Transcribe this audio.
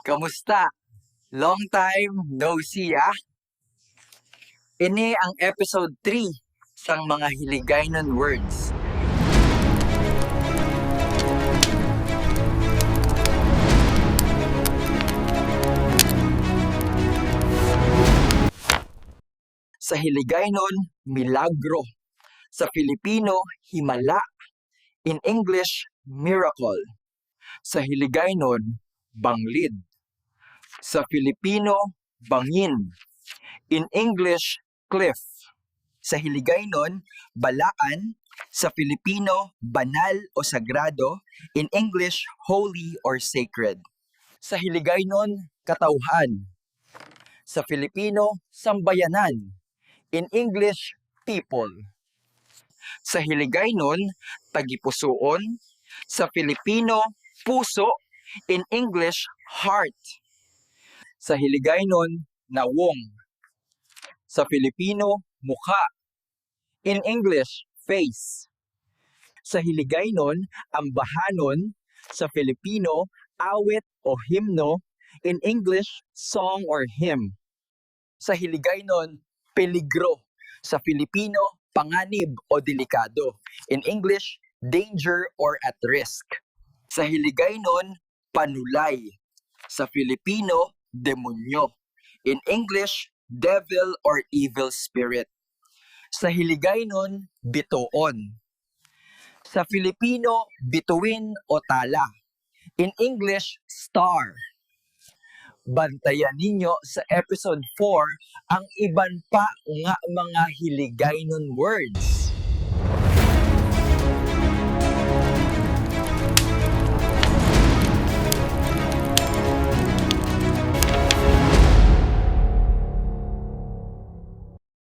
Kamusta? Long time no see Ini ang episode 3 sang mga Hiligaynon words. Sa Hiligaynon, milagro. Sa Filipino, himala. In English, miracle. Sa Hiligaynon, banglid. Sa Filipino, bangin. In English, cliff. Sa Hiligaynon, balaan. Sa Filipino, banal o sagrado. In English, holy or sacred. Sa Hiligaynon, katauhan. Sa Filipino, sambayanan. In English, people. Sa Hiligaynon, tagipusoon. Sa Filipino, puso. In English, heart. Sa Hiligaynon, nawong. Sa Filipino, mukha. In English, face. Sa Hiligaynon, ambahanon. Sa Filipino, awit o himno. In English, song or hymn. Sa Hiligaynon, peligro. Sa Filipino, panganib o delikado. In English, danger or at risk. Sa Hiligaynon, panulay. Sa Filipino, demonyo. In English, devil or evil spirit. Sa Hiligaynon, bituon. Sa Filipino, bituin o tala. In English, star. Bantayan ninyo sa episode 4 ang iban pa nga mga Hiligaynon words.